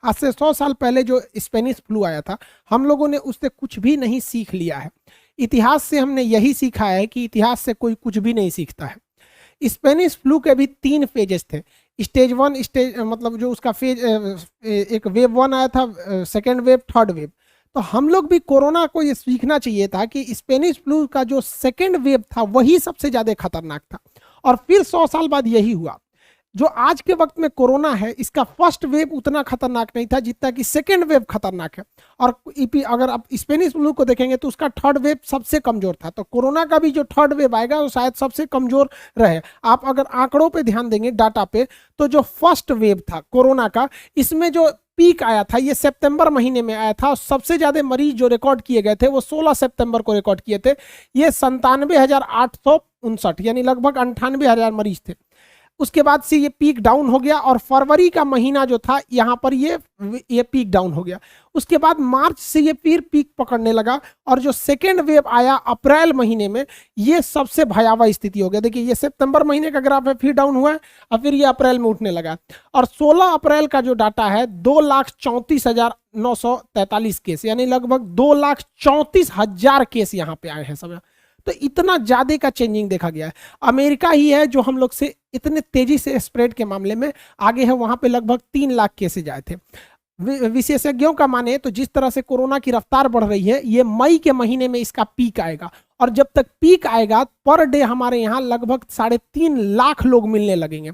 आज से 100 साल पहले जो स्पेनिश फ्लू आया था, हम लोगों ने उससे कुछ भी नहीं सीख लिया है। इतिहास से हमने यही सीखा है कि इतिहास से कोई कुछ भी नहीं सीखता है। स्पेनिश फ्लू के भी 3 फेजेस थे। स्टेज 1, स्टेज मतलब जो उसका फेज, एक वेव 1 आया था, सेकेंड वेव, थर्ड वेव। तो हम लोग भी कोरोना को ये सीखना चाहिए था कि स्पेनिश फ्लू का जो सेकेंड वेव था वही सबसे ज्यादा खतरनाक था, और फिर 100 साल बाद यही हुआ। जो आज के वक्त में कोरोना है, इसका फर्स्ट वेव उतना खतरनाक नहीं था जितना कि सेकेंड वेव खतरनाक है। और अगर आप स्पेनिश फ्लू को देखेंगे तो उसका थर्ड वेव सबसे कमजोर था। तो कोरोना का भी जो थर्ड वेव आएगा वो शायद सबसे कमजोर रहे। आप अगर आंकड़ों पे ध्यान देंगे, डाटा पे, तो जो फर्स्ट वेव था कोरोना का, इसमें जो पीक आया था ये सितंबर महीने में आया था, और सबसे ज्यादा मरीज जो रिकॉर्ड किए गए थे वो 16 सितंबर को रिकॉर्ड किए थे। ये 97,859 यानी लगभग 98,000 मरीज थे। उसके बाद से ये पीक डाउन हो गया, और फरवरी का महीना जो था यहाँ पर ये पीक डाउन हो गया। उसके बाद मार्च से ये फिर पीक पकड़ने लगा, और जो सेकेंड वेव आया अप्रैल महीने में, ये सबसे भयावह स्थिति हो गया। देखिए, ये सितंबर महीने का ग्राफ है, फिर डाउन हुआ है, और फिर ये अप्रैल में उठने लगा। और 16 अप्रैल का जो डाटा है, 2,34,943 केस, यानी लगभग 2,34,000 केस यहाँ पे आए हैं सब। तो इतना ज्यादा का चेंजिंग देखा गया है। अमेरिका ही है जो हम लोग से इतने तेजी से स्प्रेड के मामले में आगे है, वहां पे लगभग 3 लाख केसेज आए थे। विशेषज्ञों का माने तो जिस तरह से कोरोना की रफ्तार बढ़ रही है, ये मई के महीने में इसका पीक आएगा, और जब तक पीक आएगा पर डे हमारे यहाँ लगभग 3.5 लाख लोग मिलने लगेंगे।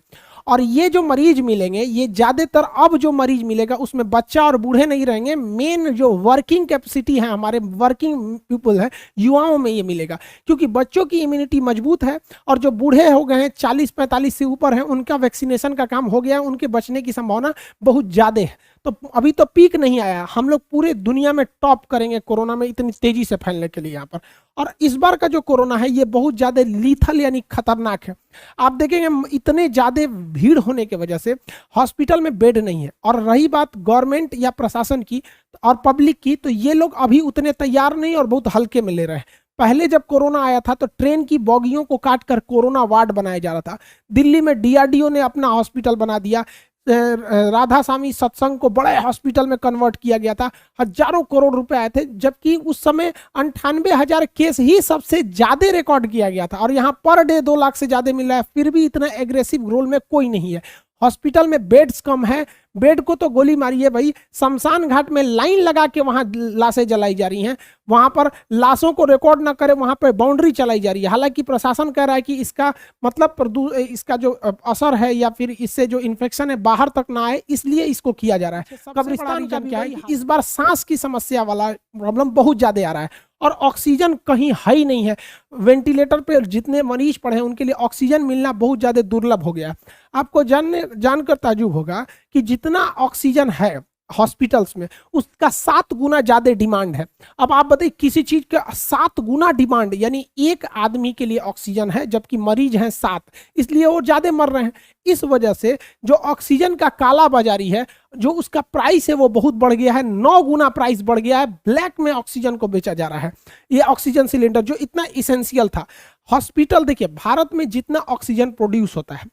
और ये जो मरीज मिलेंगे, ये ज्यादातर अब जो मरीज मिलेगा उसमें बच्चा और बूढ़े नहीं रहेंगे। मेन जो वर्किंग कैपेसिटी है, हमारे वर्किंग पीपल है, युवाओं में ये मिलेगा, क्योंकि बच्चों की इम्यूनिटी मजबूत है, और जो बूढ़े हो गए हैं 40-45 से ऊपर हैं, उनका वैक्सीनेशन का काम हो गया है, उनके बचने की संभावना बहुत ज्यादा है। तो अभी तो पीक नहीं आया, हम लोग पूरे दुनिया में टॉप करेंगे कोरोना में इतनी तेजी से फैलने के लिए यहाँ पर। और इस बार का जो कोरोना है ये बहुत ज्यादा लीथल यानी खतरनाक है। आप देखेंगे इतने ज्यादा भीड़ होने की वजह से हॉस्पिटल में बेड नहीं है। और रही बात गवर्नमेंट या प्रशासन की और पब्लिक की, तो ये लोग अभी उतने तैयार नहीं और बहुत हल्के में ले रहे हैं। पहले जब कोरोना आया था तो ट्रेन की बोगियों को काटकर कोरोना वार्ड बनाया जा रहा था। दिल्ली में डीआरडीओ ने अपना हॉस्पिटल बना दिया, राधा स्वामी सत्संग को बड़े हॉस्पिटल में कन्वर्ट किया गया था, हजारों करोड़ रुपए आए थे, जबकि उस समय 98,000 केस ही सबसे ज्यादा रिकॉर्ड किया गया था, और यहाँ पर डे 2 लाख से ज्यादा मिल रहा है, फिर भी इतना एग्रेसिव रोल में कोई नहीं है। हॉस्पिटल में बेड्स कम है, बेड को तो गोली मारी है भाई। शमशान घाट में लाइन लगा के वहां लाशें जलाई जा रही हैं, वहां पर लाशों को रिकॉर्ड ना करे वहां पर बाउंड्री चलाई जा रही है। हालांकि प्रशासन कह रहा है कि इसका मतलब इसका जो असर है या फिर इससे जो इन्फेक्शन है बाहर तक ना आए, इसलिए इसको किया जा रहा है। कब्रिस्तान का क्या है कि इस बार सांस की समस्या वाला प्रॉब्लम बहुत ज्यादा आ रहा है, और ऑक्सीजन कहीं है ही नहीं है। वेंटिलेटर पे जितने मरीज पड़े हैं उनके लिए ऑक्सीजन मिलना बहुत ज्यादा दुर्लभ हो गया। आपको जानकर ताजुब होगा कि जितना ऑक्सीजन है हॉस्पिटल्स में उसका 7 गुना ज्यादा डिमांड है। अब आप बताइए, किसी चीज का 7 गुना डिमांड, यानी एक आदमी के लिए ऑक्सीजन है जबकि मरीज हैं 7, इसलिए वो ज्यादा मर रहे हैं। इस वजह से जो ऑक्सीजन का काला बाजारी है, जो उसका प्राइस है वो बहुत बढ़ गया है, 9 गुना प्राइस बढ़ गया है। ब्लैक में ऑक्सीजन को बेचा जा रहा है। ये ऑक्सीजन सिलेंडर जो इतना इसेंशियल था, हॉस्पिटल, देखिए भारत में जितना ऑक्सीजन प्रोड्यूस होता है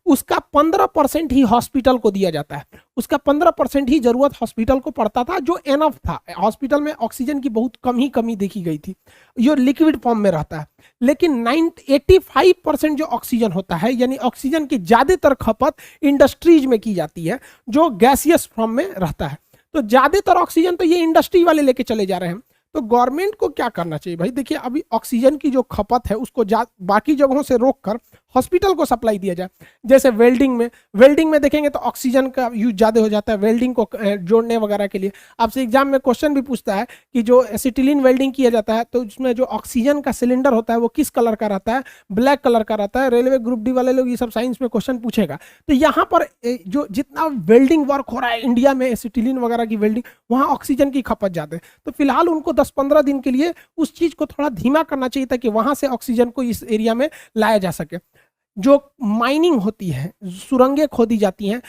उसका 15% ही हॉस्पिटल को दिया जाता है, उसका 15% ही जरूरत हॉस्पिटल को पड़ता था, जो एनफ था। हॉस्पिटल में ऑक्सीजन की बहुत कमी देखी गई थी, जो लिक्विड फॉर्म में रहता है। लेकिन 85% जो ऑक्सीजन होता है, यानी ऑक्सीजन की ज्यादातर खपत इंडस्ट्रीज में की जाती है, जो गैसियस फॉर्म में रहता है। तो ज्यादातर ऑक्सीजन तो ये इंडस्ट्री वाले लेके चले जा रहे हैं। तो गवर्नमेंट को क्या करना चाहिए भाई? देखिए, अभी ऑक्सीजन की जो खपत है उसको बाकी जगहों से रोककर हॉस्पिटल को सप्लाई दिया जाए। जैसे वेल्डिंग में देखेंगे तो ऑक्सीजन का यूज ज्यादा हो जाता है वेल्डिंग को जोड़ने वगैरह के लिए। आपसे एग्जाम में क्वेश्चन भी पूछता है कि जो एसिटिलीन वेल्डिंग किया जाता है तो उसमें जो ऑक्सीजन का सिलेंडर होता है वो किस कलर का रहता है? ब्लैक कलर का रहता है। रेलवे ग्रुप डी वाले लोग ये सब साइंस में क्वेश्चन पूछेगा। तो यहाँ पर जो जितना वेल्डिंग वर्क हो रहा है इंडिया में, एसिटिलीन वगैरह की वेल्डिंग, वहाँ ऑक्सीजन की खपत ज्यादा है। तो फिलहाल उनको 10-15 दिन के लिए उस चीज को थोड़ा धीमा करना चाहिए ताकि वहां से ऑक्सीजन को इस एरिया में लाया जा सके। जो माइनिंग होती है, सुरंगें खोदी जाती हैं,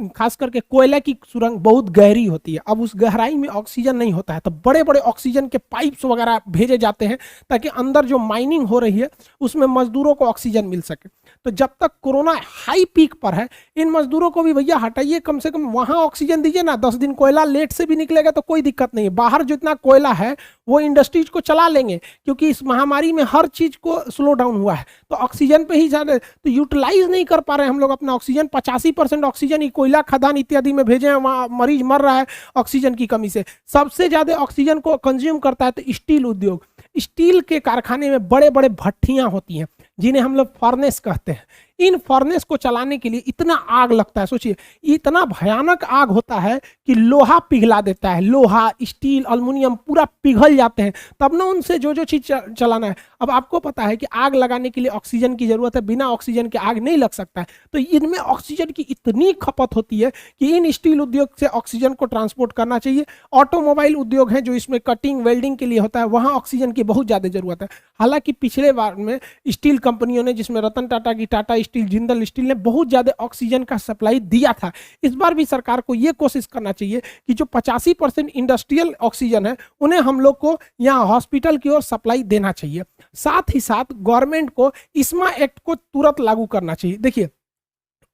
खास करके कोयला की सुरंग बहुत गहरी होती है। अब उस गहराई में ऑक्सीजन नहीं होता है, तो बड़े बड़े ऑक्सीजन के पाइप्स वगैरह भेजे जाते हैं ताकि अंदर जो माइनिंग हो रही है उसमें मजदूरों को ऑक्सीजन मिल सके। तो जब तक कोरोना हाई पीक पर है, इन मजदूरों को भी भैया हटाइए, कम से कम वहां ऑक्सीजन दीजिए ना। 10 दिन कोयला लेट से भी निकलेगा तो कोई दिक्कत नहीं है, बाहर जितना कोयला है वो इंडस्ट्रीज को चला लेंगे, क्योंकि इस महामारी में हर चीज को स्लो डाउन हुआ है, तो ऑक्सीजन पे ही ज्यादा तो यूटिलाइज नहीं कर पा रहे हैं हम लोग अपना ऑक्सीजन। 85% ऑक्सीजन ही कोयला खदान इत्यादि में भेजे हैं, वहां मरीज मर रहा है ऑक्सीजन की कमी से। सबसे ज्यादा ऑक्सीजन को कंज्यूम करता है तो स्टील उद्योग। स्टील के कारखाने में बड़े बड़े भट्टियां होती हैं जिन्हें हम लोग फर्नेस कहते हैं। इन फर्नेस को चलाने के लिए इतना आग लगता है, सोचिए इतना भयानक आग होता है कि लोहा पिघला देता है, लोहा स्टील एल्युमिनियम पूरा पिघल जाते हैं, तब ना उनसे जो जो चीज चलाना है। अब आपको पता है कि आग लगाने के लिए ऑक्सीजन की जरूरत है, बिना ऑक्सीजन के आग नहीं लग सकता है, तो इनमें ऑक्सीजन की इतनी खपत होती है कि इन स्टील उद्योग से ऑक्सीजन को ट्रांसपोर्ट करना चाहिए। ऑटोमोबाइल उद्योग है जो इसमें कटिंग वेल्डिंग के लिए होता है, वहां ऑक्सीजन की बहुत ज्यादा जरूरत है। हालांकि पिछले बार में स्टील कंपनियों ने, जिसमें रतन टाटा की टाटा स्टील, जिंदल स्टील ने बहुत ज्यादा ऑक्सीजन का सप्लाई दिया था। इस बार भी सरकार को यह कोशिश करना चाहिए कि जो 85% इंडस्ट्रियल ऑक्सीजन है उन्हें हम लोग को यहाँ हॉस्पिटल की ओर सप्लाई देना चाहिए। साथ ही साथ गवर्नमेंट को इस्मा एक्ट को तुरंत लागू करना चाहिए। देखिए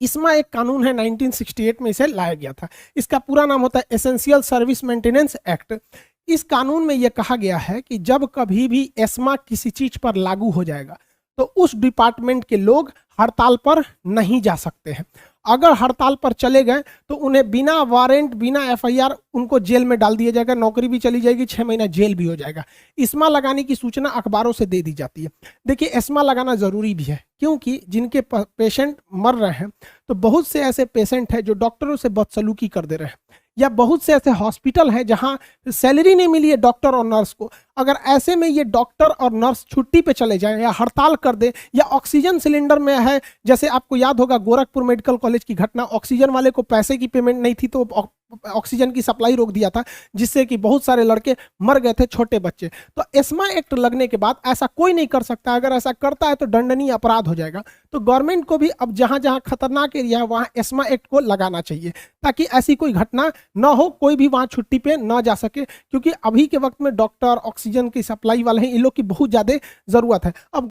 इस्मा एक कानून है, 1968 में इसे लाया गया था। इसका पूरा नाम होता है एसेंशियल सर्विस मेंटेनेंस एक्ट। इस कानून में यह कहा गया है कि जब कभी भी एस्मा किसी चीज पर लागू हो जाएगा तो उस डिपार्टमेंट के लोग हड़ताल पर नहीं जा सकते हैं। अगर हड़ताल पर चले गए तो उन्हें बिना वारंट, बिना एफआईआर उनको जेल में डाल दिया जाएगा, नौकरी भी चली जाएगी, 6 महीना जेल भी हो जाएगा। इस्मा लगाने की सूचना अखबारों से दे दी जाती है। देखिए इस्मा लगाना जरूरी भी है, क्योंकि जिनके पेशेंट मर रहे हैं तो बहुत से ऐसे पेशेंट हैं जो डॉक्टरों से बदसलूकी कर दे रहे हैं, या बहुत से ऐसे हॉस्पिटल हैं जहां सैलरी नहीं मिली है डॉक्टर और नर्स को। अगर ऐसे में ये डॉक्टर और नर्स छुट्टी पे चले जाएं या हड़ताल कर दे, या ऑक्सीजन सिलेंडर में है, जैसे आपको याद होगा गोरखपुर मेडिकल कॉलेज की घटना, ऑक्सीजन वाले को पैसे की पेमेंट नहीं थी तो ऑक्सीजन की सप्लाई रोक दिया था, जिससे कि बहुत सारे लड़के मर गए थे, छोटे बच्चे। तो एस्मा एक्ट लगने के बाद ऐसा कोई नहीं कर सकता, अगर ऐसा करता है तो दंडनीय अपराध हो जाएगा। तो गवर्नमेंट को भी अब जहां जहां खतरनाक एरिया है वहां एस्मा एक्ट को लगाना चाहिए, ताकि ऐसी कोई घटना ना हो, कोई भी वहां छुट्टी पे ना जा सके, क्योंकि अभी के वक्त में डॉक्टर, ऑक्सीजन की सप्लाई वाले हैं, इन लोग की बहुत ज्यादा जरूरत है। अब